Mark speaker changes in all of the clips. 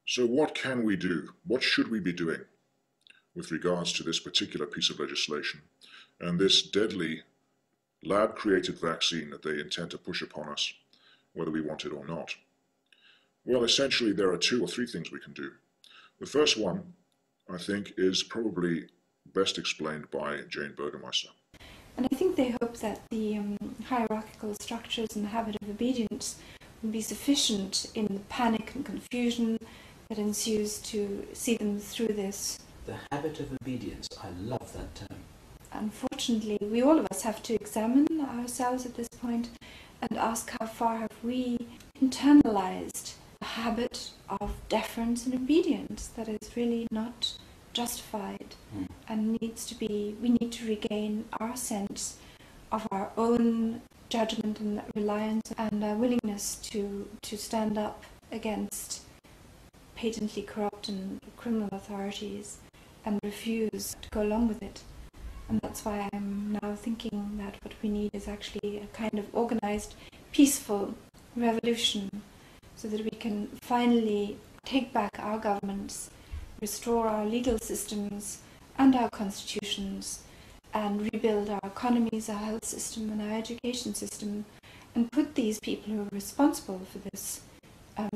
Speaker 1: So what can we do? What should we be doing with regards to this particular piece of legislation and this deadly lab-created vaccine that they intend to push upon us, whether we want it or not? Well, essentially, there are two or three things we can do. The first one, I think, is probably best explained by Jane Burgermeister.
Speaker 2: And I think they hope that the hierarchical structures and the habit of obedience will be sufficient in the panic and confusion that ensues to see them through this.
Speaker 3: The habit of obedience, I love that term.
Speaker 2: Unfortunately, we all of us have to examine ourselves at this point and ask how far have we internalized a habit of deference and obedience that is really not justified and we need to regain our sense of our own judgment and reliance and willingness to stand up against patently corrupt and criminal authorities and refuse to go along with it. And that's why I'm now thinking that what we need is actually a kind of organized, peaceful revolution so that we can finally take back our governments, restore our legal systems and our constitutions, and rebuild our economies, our health system and our education system, and put these people who are responsible for this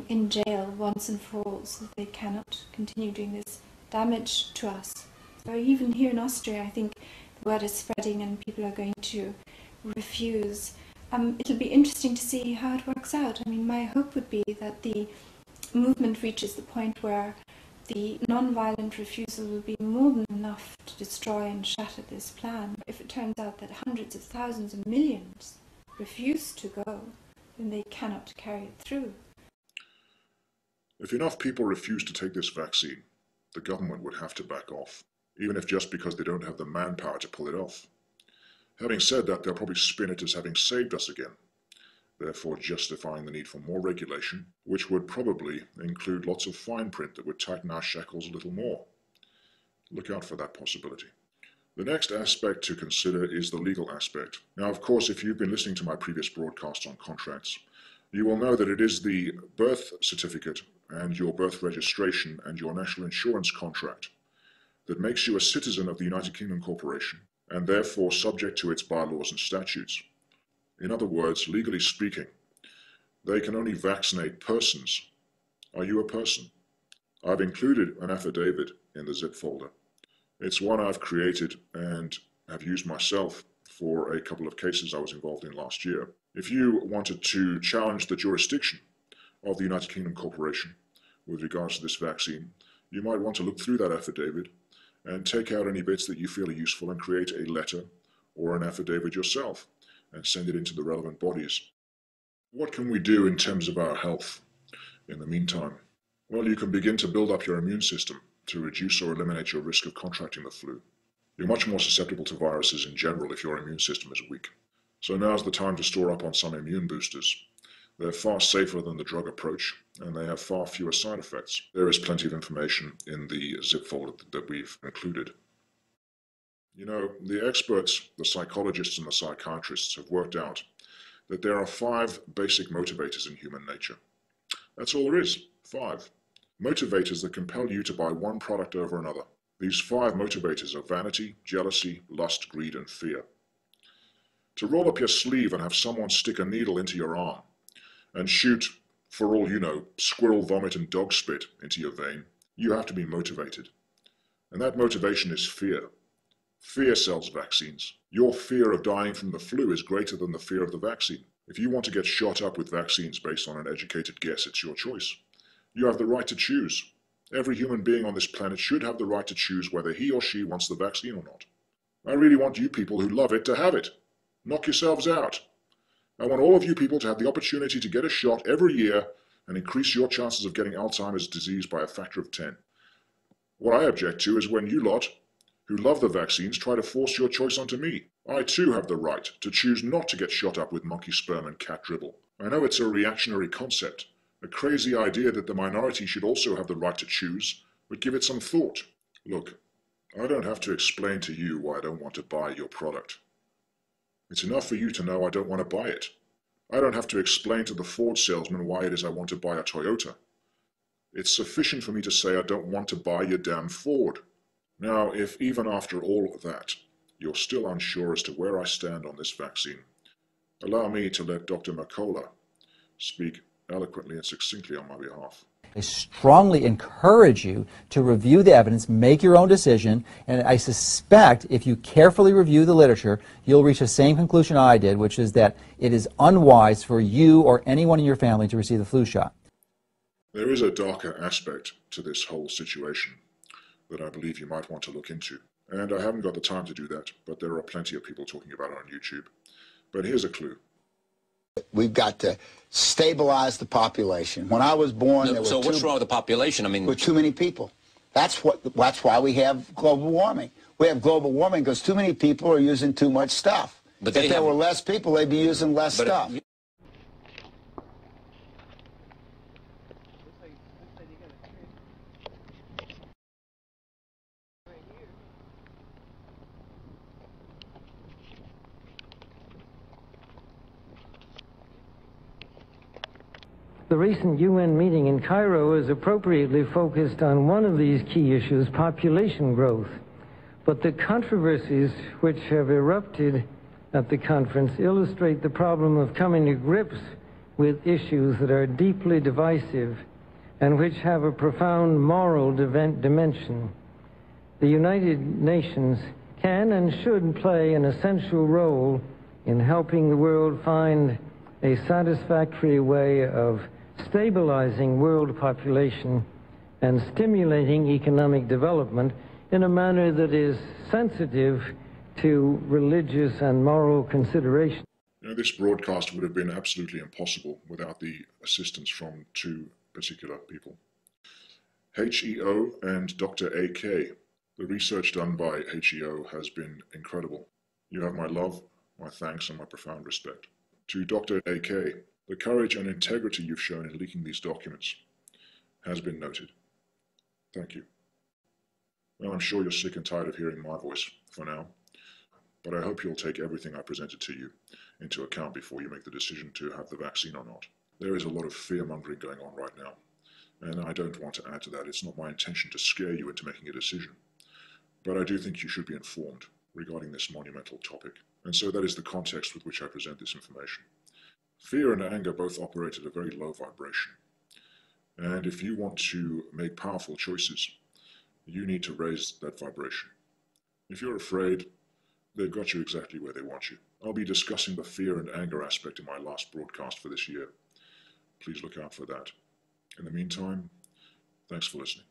Speaker 2: in jail once and for all, so that they cannot continue doing this damage to us. So even here in Austria, I think the word is spreading and people are going to refuse. It'll be interesting to see how it works out. I mean, my hope would be that the movement reaches the point where the non-violent refusal will be more than enough to destroy and shatter this plan. If it turns out that hundreds of thousands and millions refuse to go, then they cannot carry it through.
Speaker 1: If enough people refuse to take this vaccine, the government would have to back off, even if just because they don't have the manpower to pull it off. Having said that, they'll probably spin it as having saved us again, therefore justifying the need for more regulation, which would probably include lots of fine print that would tighten our shackles a little more. Look out for that possibility. The next aspect to consider is the legal aspect. Now, of course, if you've been listening to my previous broadcasts on contracts, you will know that it is the birth certificate and your birth registration and your national insurance contract that makes you a citizen of the United Kingdom Corporation and therefore subject to its bylaws and statutes. In other words, legally speaking, they can only vaccinate persons. Are you a person? I've included an affidavit in the zip folder. It's one I've created and have used myself for a couple of cases I was involved in last year. If you wanted to challenge the jurisdiction of the United Kingdom Corporation with regards to this vaccine, you might want to look through that affidavit and take out any bits that you feel are useful and create a letter or an affidavit yourself and send it into the relevant bodies. What can we do in terms of our health in the meantime? Well, you can begin to build up your immune system to reduce or eliminate your risk of contracting the flu. You're much more susceptible to viruses in general if your immune system is weak. So now's the time to store up on some immune boosters. They're far safer than the drug approach, and they have far fewer side effects. There is plenty of information in the zip folder that we've included. You know, the experts, the psychologists and the psychiatrists have worked out that there are 5 basic motivators in human nature. That's all there is, 5. Motivators that compel you to buy one product over another. These 5 motivators are vanity, jealousy, lust, greed, and fear. To roll up your sleeve and have someone stick a needle into your arm and shoot, for all you know, squirrel vomit and dog spit into your vein, you have to be motivated. And that motivation is fear. Fear sells vaccines. Your fear of dying from the flu is greater than the fear of the vaccine. If you want to get shot up with vaccines based on an educated guess, it's your choice. You have the right to choose. Every human being on this planet should have the right to choose whether he or she wants the vaccine or not. I really want you people who love it to have it. Knock yourselves out. I want all of you people to have the opportunity to get a shot every year and increase your chances of getting Alzheimer's disease by a factor of 10. What I object to is when you lot, who love the vaccines, try to force your choice onto me. I too have the right to choose not to get shot up with monkey sperm and cat dribble. I know it's a reactionary concept, a crazy idea that the minority should also have the right to choose, but give it some thought. Look, I don't have to explain to you why I don't want to buy your product. It's enough for you to know I don't want to buy it. I don't have to explain to the Ford salesman why it is I want to buy a Toyota. It's sufficient for me to say I don't want to buy your damn Ford. Now, if even after all of that, you're still unsure as to where I stand on this vaccine, allow me to let Dr. McCullough speak eloquently and succinctly on my behalf.
Speaker 4: I strongly encourage you to review the evidence, make your own decision, and I suspect if you carefully review the literature, you'll reach the same conclusion I did, which is that it is unwise for you or anyone in your family to receive the flu shot.
Speaker 1: There is a darker aspect to this whole situation that I believe you might want to look into. And I haven't got the time to do that, but there are plenty of people talking about it on YouTube. But here's a clue.
Speaker 5: We've got to stabilize the population. When I was born, there were
Speaker 6: what's wrong with the population? I mean,
Speaker 5: with too many people. That's why we have global warming. We have global warming because too many people are using too much stuff. But if there were less people, they'd be using less stuff.
Speaker 7: The recent UN meeting in Cairo is appropriately focused on one of these key issues, population growth. But the controversies which have erupted at the conference illustrate the problem of coming to grips with issues that are deeply divisive and which have a profound moral dimension. The United Nations can and should play an essential role in helping the world find a satisfactory way of stabilizing world population and stimulating economic development in a manner that is sensitive to religious and moral consideration.
Speaker 1: This broadcast would have been absolutely impossible without the assistance from two particular people. HEO and Dr. AK. The research done by HEO has been incredible. You have my love, my thanks, and my profound respect. To Dr. AK, the courage and integrity you've shown in leaking these documents has been noted. Thank you. Well, I'm sure you're sick and tired of hearing my voice for now, but I hope you'll take everything I presented to you into account before you make the decision to have the vaccine or not. There is a lot of fear-mongering going on right now, and I don't want to add to that. It's not my intention to scare you into making a decision, but I do think you should be informed regarding this monumental topic, and so that is the context with which I present this information. Fear and anger both operate at a very low vibration, and if you want to make powerful choices, you need to raise that vibration. If you're afraid, they've got you exactly where they want you. I'll be discussing the fear and anger aspect in my last broadcast for this year. Please look out for that. In the meantime, thanks for listening.